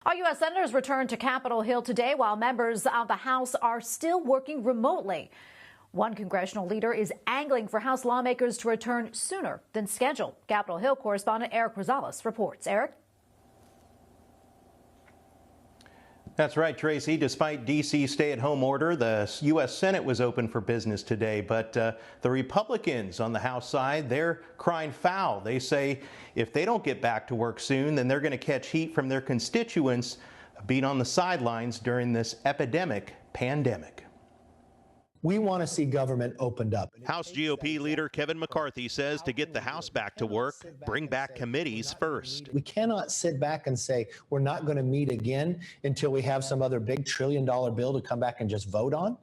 Our U.S. senators returned to Capitol Hill today while members of the House are still working remotely. One congressional leader is angling for House lawmakers to return sooner than scheduled. Capitol Hill correspondent Erik Rosales reports. Erik? That's right, Tracy. Despite D.C.'s stay-at-home order, the U.S. Senate was open for business today. But the Republicans on the House side, they're crying foul. They say if they don't get back to work soon, then they're going to catch heat from their constituents being on the sidelines during this epidemic pandemic. We want to see government opened up. House GOP leader Kevin McCarthy says to get the House back to work, bring back committees first. We cannot sit back and say we're not going to meet again until we have some other big $1 trillion bill to come back and just vote on.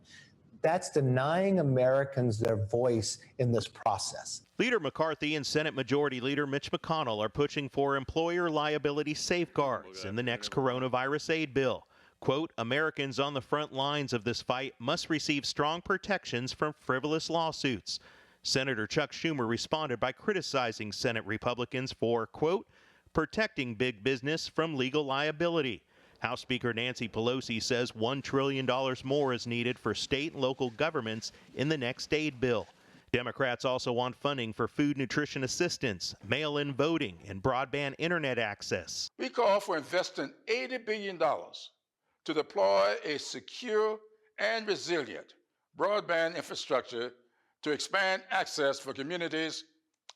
That's denying Americans their voice in this process. Leader McCarthy and Senate Majority Leader Mitch McConnell are pushing for employer liability safeguards in the next coronavirus aid bill. Quote, Americans on the front lines of this fight must receive strong protections from frivolous lawsuits. Senator Chuck Schumer responded by criticizing Senate Republicans for, quote, protecting big business from legal liability. House Speaker Nancy Pelosi says $1 trillion more is needed for state and local governments in the next aid bill. Democrats also want funding for food nutrition assistance, mail-in voting, and broadband internet access. We call for investing $80 billion to deploy a secure and resilient broadband infrastructure to expand access for communities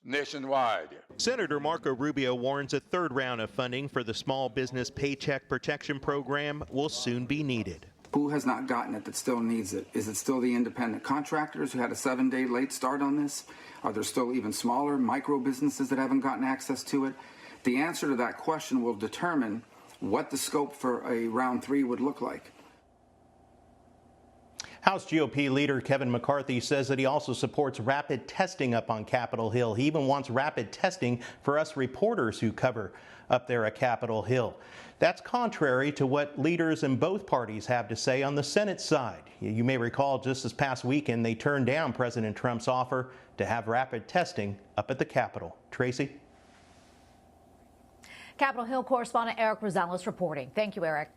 nationwide. Senator Marco Rubio warns a third round of funding for the Small Business Paycheck Protection Program will soon be needed. Who has not gotten it that still needs it? Is it still the independent contractors who had a 7-day late start on this? Are there still even smaller micro businesses that haven't gotten access to it? The answer to that question will determine what the scope for a round 3 would look like. House GOP leader Kevin McCarthy says that he also supports rapid testing up on Capitol Hill. He even wants rapid testing for us reporters who cover up there at Capitol Hill. That's contrary to what leaders in both parties have to say on the Senate side. You may recall just this past weekend they turned down President Trump's offer to have rapid testing up at the Capitol. Tracy? Capitol Hill correspondent Erik Rosales reporting. Thank you, Erik.